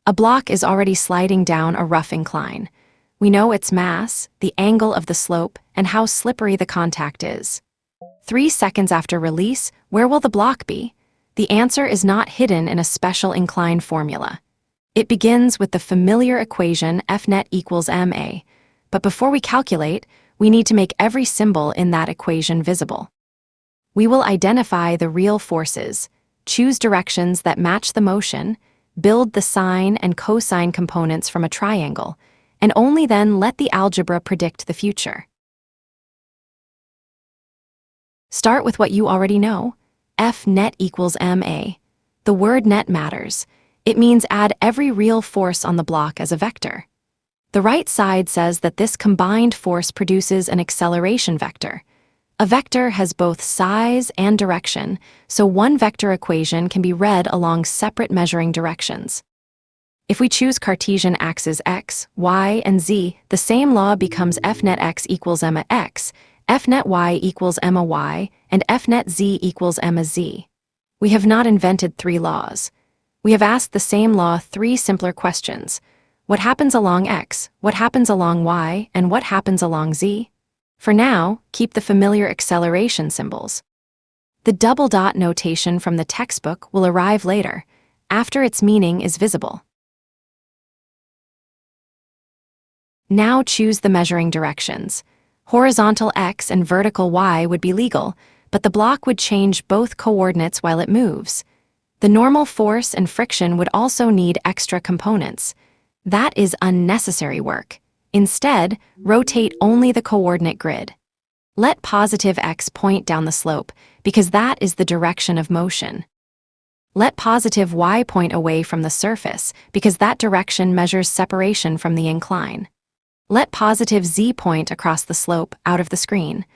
A block is already sliding down a rough incline. We know its mass, the angle of the slope, and how slippery the contact is. 3 seconds after release, where will the block be? The answer is not hidden in a special incline formula. It begins with the familiar equation F net equals ma. But before we calculate, we need to make every symbol in that equation visible. We will identify the real forces, choose directions that match the motion, build the sine and cosine components from a triangle, and only then let the algebra predict the future. Start with what you already know. F net equals ma. The word net matters. It means add every real force on the block as a vector. The right side says that this combined force produces an acceleration vector. A vector has both size and direction, so one vector equation can be read along separate measuring directions. If we choose Cartesian axes x, y, and z, the same law becomes F net x equals ma x, F net y equals ma y, and F net z equals ma z. We have not invented 3 laws. We have asked the same law 3 simpler questions. What happens along x, what happens along y, and what happens along z? For now, keep the familiar acceleration symbols. The double dot notation from the textbook will arrive later, after its meaning is visible. Now choose the measuring directions. Horizontal x and vertical y would be legal, but the block would change both coordinates while it moves. The normal force and friction would also need extra components. That is unnecessary work. Instead, rotate only the coordinate grid. Let positive x point down the slope, because that is the direction of motion. Let positive y point away from the surface, because that direction measures separation from the incline. Let positive z point across the slope out of the screen.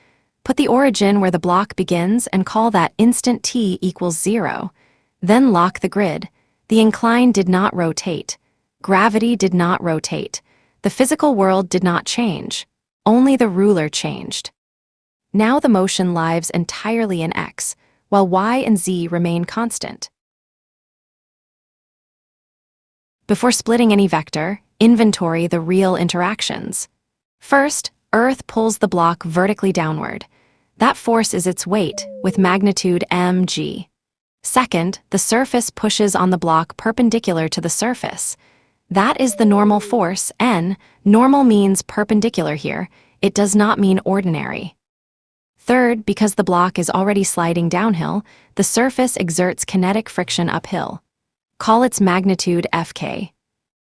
Put the origin where the block begins and call that instant t equals 0. Then lock the grid. The incline did not rotate. Gravity did not rotate. The physical world did not change. Only the ruler changed. Now the motion lives entirely in x, while y and z remain constant. Before splitting any vector, inventory the real interactions. First, Earth pulls the block vertically downward. That force is its weight, with magnitude mg. Second, the surface pushes on the block perpendicular to the surface. That is the normal force, n. Normal means perpendicular here. It does not mean ordinary. Third, because the block is already sliding downhill, the surface exerts kinetic friction uphill. Call its magnitude Fk.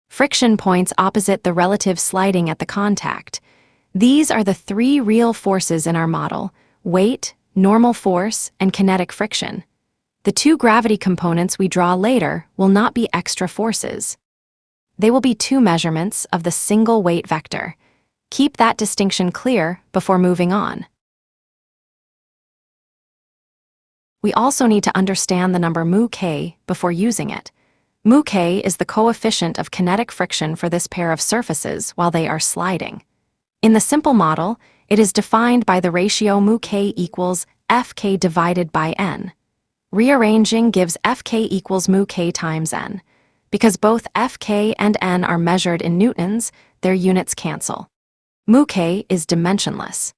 Friction points opposite the relative sliding at the contact. These are the 3 real forces in our model: weight, normal force, and kinetic friction. The 2 gravity components we draw later will not be extra forces. They will be 2 measurements of the single weight vector. Keep that distinction clear before moving on. We also need to understand the number μk before using it. μk is the coefficient of kinetic friction for this pair of surfaces while they are sliding. In the simple model, it is defined by the ratio μk equals Fk divided by n. Rearranging gives Fk equals μk times n. Because both Fk and n are measured in newtons, their units cancel. μk is dimensionless.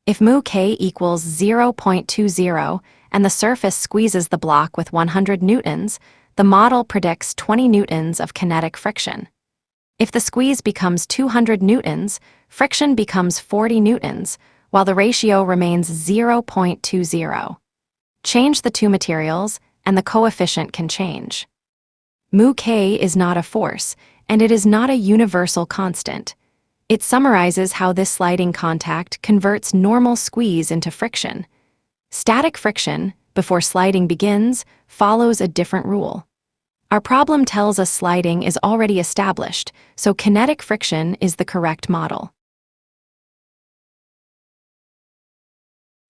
If μk equals 0.20 and the surface squeezes the block with 100 newtons, the model predicts 20 newtons of kinetic friction. If the squeeze becomes 200 newtons, friction becomes 40 newtons, while the ratio remains 0.20. Change the 2 materials, and the coefficient can change. μk is not a force, and it is not a universal constant. It summarizes how this sliding contact converts normal squeeze into friction. Static friction, before sliding begins, follows a different rule. Our problem tells us sliding is already established, so kinetic friction is the correct model.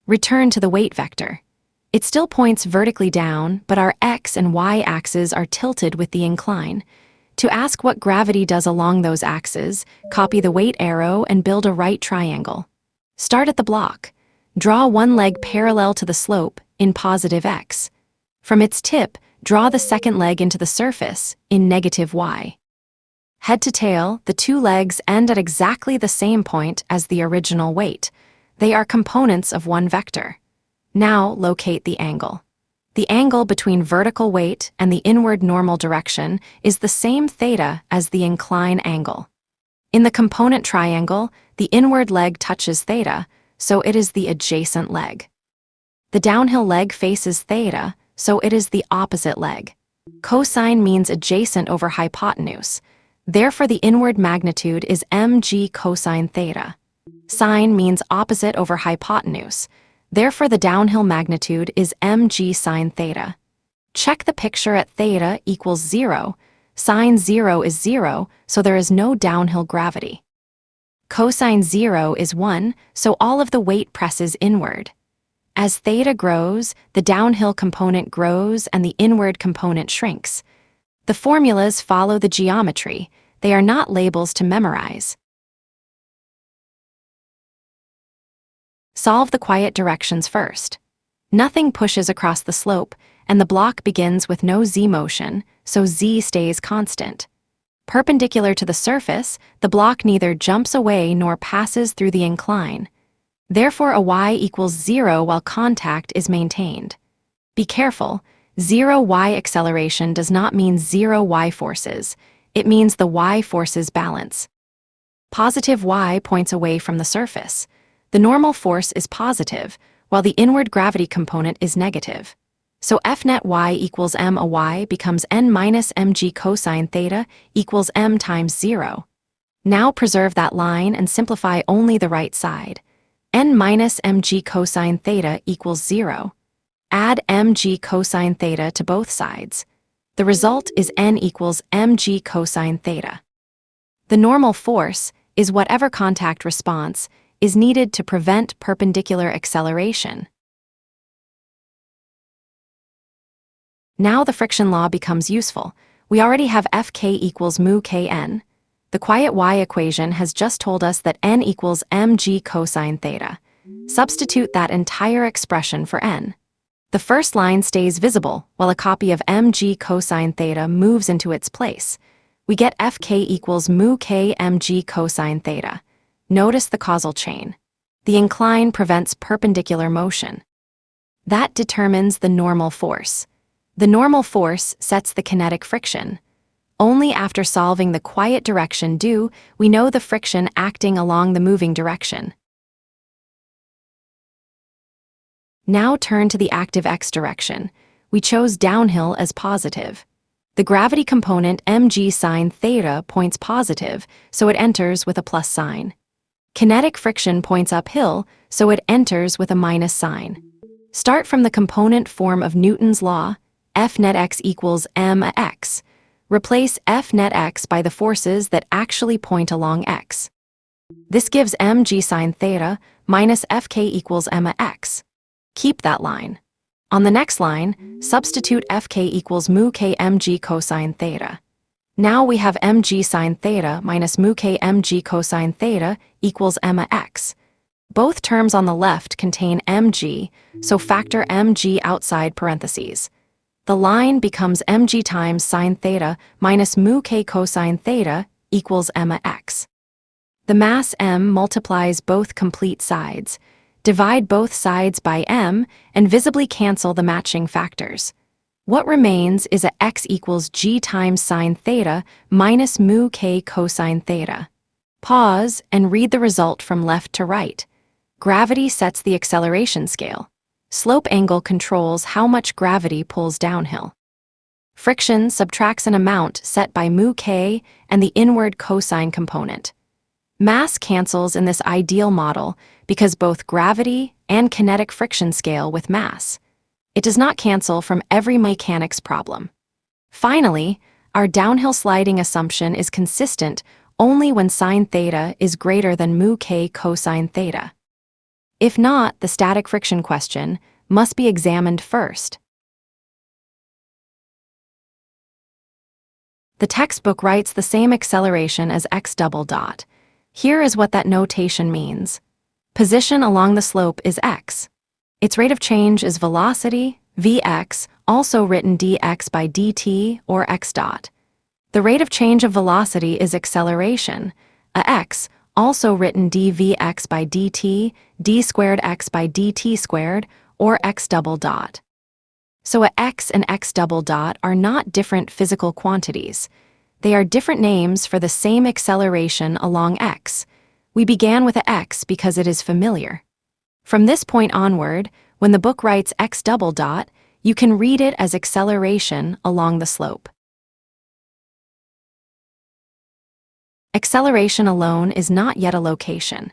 Return to the weight vector. It still points vertically down, but our x and y axes are tilted with the incline. To ask what gravity does along those axes, copy the weight arrow and build a right triangle. Start at the block. Draw one leg parallel to the slope, in positive x. From its tip, draw the second leg into the surface, in negative y. Head to tail, the two legs end at exactly the same point as the original weight. They are components of one vector. Now locate the angle. The angle between vertical weight and the inward normal direction is the same theta as the incline angle. In the component triangle, the inward leg touches theta, so it is the adjacent leg. The downhill leg faces theta, so it is the opposite leg. Cosine means adjacent over hypotenuse. Therefore, the inward magnitude is mg cosine theta. Sine means opposite over hypotenuse. Therefore, the downhill magnitude is mg sine theta. Check the picture at theta equals 0. Sine 0 is 0, so there is no downhill gravity. Cosine 0 is 1, so all of the weight presses inward. As theta grows, the downhill component grows and the inward component shrinks. The formulas follow the geometry. They are not labels to memorize. Solve the quiet directions first. Nothing pushes across the slope, and the block begins with no z motion, so z stays constant. Perpendicular to the surface, the block neither jumps away nor passes through the incline. Therefore, a y equals 0 while contact is maintained. Be careful, 0 y acceleration does not mean 0 y forces. It means the y forces balance. Positive y points away from the surface. The normal force is positive, while the inward gravity component is negative. So f net y equals m a y becomes n minus mg cosine theta equals m times 0. Now preserve that line and simplify only the right side. N minus mg cosine theta equals 0. Add mg cosine theta to both sides. The result is n equals mg cosine theta. The normal force is whatever contact response is needed to prevent perpendicular acceleration. Now the friction law becomes useful. We already have Fk equals mu kn. The quiet y equation has just told us that n equals mg cosine theta. Substitute that entire expression for n. The first line stays visible, while a copy of mg cosine theta moves into its place. We get Fk equals mu k mg cosine theta. Notice the causal chain. The incline prevents perpendicular motion. That determines the normal force. The normal force sets the kinetic friction. Only after solving the quiet direction do we know the friction acting along the moving direction. Now turn to the active x direction. We chose downhill as positive. The gravity component mg sine theta points positive, so it enters with a plus sign. Kinetic friction points uphill, so it enters with a minus sign. Start from the component form of Newton's law, F net x equals mx. Replace F net x by the forces that actually point along x. This gives mg sine theta minus Fk equals mx. Keep that line. On the next line, substitute Fk equals mu k mg cosine theta. Now we have mg sine theta minus mu k mg cosine theta equals mx. Both terms on the left contain mg, so factor mg outside parentheses. The line becomes mg times sine theta minus mu k cosine theta equals mx. The mass m multiplies both complete sides. Divide both sides by m and visibly cancel the matching factors. What remains is a x equals g times sine theta minus mu k cosine theta. Pause and read the result from left to right. Gravity sets the acceleration scale. Slope angle controls how much gravity pulls downhill. Friction subtracts an amount set by mu k and the inward cosine component. Mass cancels in this ideal model because both gravity and kinetic friction scale with mass. It does not cancel from every mechanics problem. Finally, our downhill sliding assumption is consistent only when sine theta is greater than mu k cosine theta. If not, the static friction question must be examined first. The textbook writes the same acceleration as x double dot. Here is what that notation means. Position along the slope is x. Its rate of change is velocity, vx, also written dx by dt or x dot. The rate of change of velocity is acceleration, a x, also written dvx by dt, d squared x by dt squared, or x double dot. So a x and x double dot are not different physical quantities. They are different names for the same acceleration along x. We began with a x because it is familiar. From this point onward, when the book writes x double dot, you can read it as acceleration along the slope. Acceleration alone is not yet a location.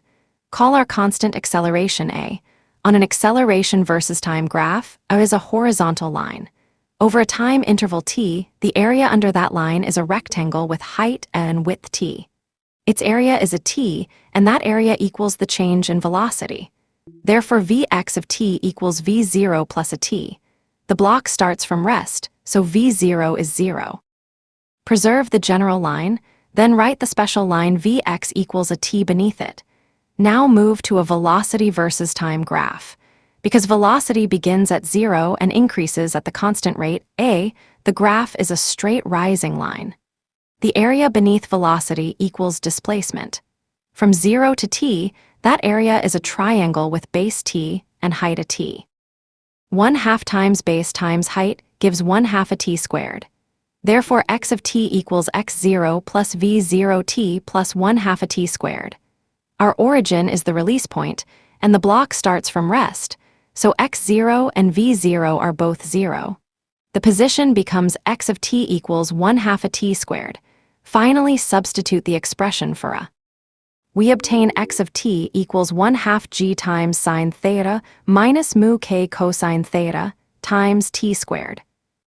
Call our constant acceleration a. On an acceleration versus time graph, a is a horizontal line. Over a time interval t, the area under that line is a rectangle with height and width t. Its area is a t, and that area equals the change in velocity. Therefore, vx of t equals v0 plus a t. The block starts from rest, so v0 is 0. Preserve the general line, then write the special line vx equals a t beneath it. Now move to a velocity versus time graph. Because velocity begins at 0 and increases at the constant rate a, the graph is a straight rising line. The area beneath velocity equals displacement. From 0 to t, that area is a triangle with base t and height a t. 1/2 times base times height gives 1/2 a t squared. Therefore, x of t equals x0 plus v0t plus 1/2 a t squared. Our origin is the release point, and the block starts from rest, so x0 and v0 are both 0. The position becomes x of t equals 1/2 a t squared. Finally, substitute the expression for a. We obtain x of t equals 1/2 g times sine theta minus mu k cosine theta times t squared.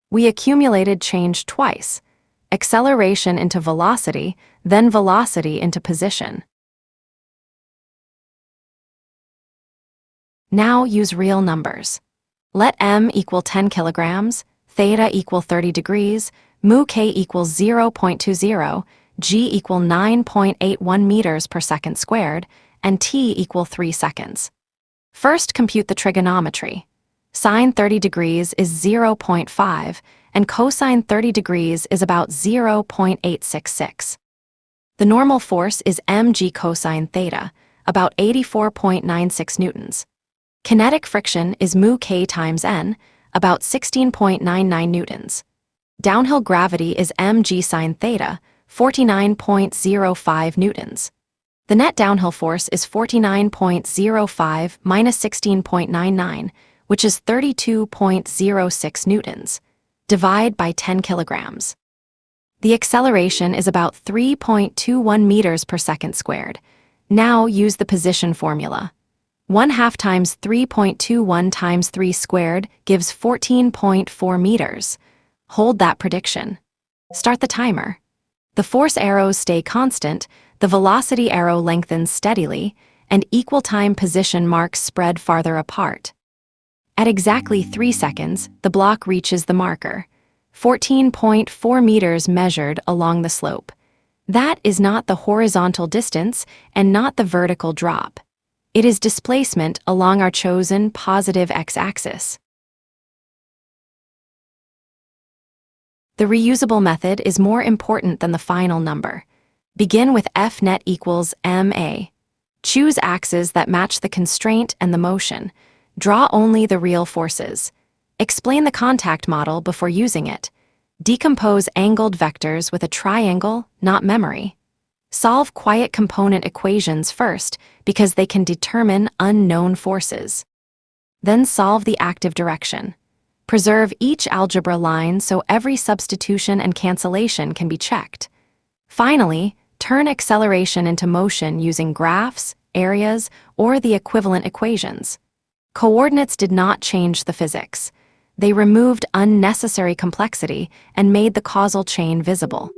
We accumulated change twice, acceleration into velocity, then velocity into position. Now use real numbers. Let m equal 10 kilograms, theta equal 30 degrees, mu k equals 0.20, g equal 9.81 meters per second squared, and t equal 3 seconds. First, compute the trigonometry. Sine 30 degrees is 0.5, and cosine 30 degrees is about 0.866. The normal force is mg cosine theta, about 84.96 newtons. Kinetic friction is mu k times n, about 16.99 newtons. Downhill gravity is mg sine theta, 49.05 newtons. The net downhill force is 49.05 minus 16.99, which is 32.06 newtons. Divide by 10 kilograms. The acceleration is about 3.21 meters per second squared. Now use the position formula. 1/2 times 3.21 times 3 squared gives 14.4 meters. Hold that prediction. Start the timer. The force arrows stay constant, the velocity arrow lengthens steadily, and equal time position marks spread farther apart. At exactly 3 seconds, the block reaches the marker. 14.4 meters measured along the slope. That is not the horizontal distance and not the vertical drop. It is displacement along our chosen positive x-axis. The reusable method is more important than the final number. Begin with f net equals ma. Choose axes that match the constraint and the motion. Draw only the real forces. Explain the contact model before using it. Decompose angled vectors with a triangle, not memory. Solve quiet component equations first because they can determine unknown forces. Then solve the active direction. Preserve each algebra line so every substitution and cancellation can be checked. Finally, turn acceleration into motion using graphs, areas, or the equivalent equations. Coordinates did not change the physics. They removed unnecessary complexity and made the causal chain visible.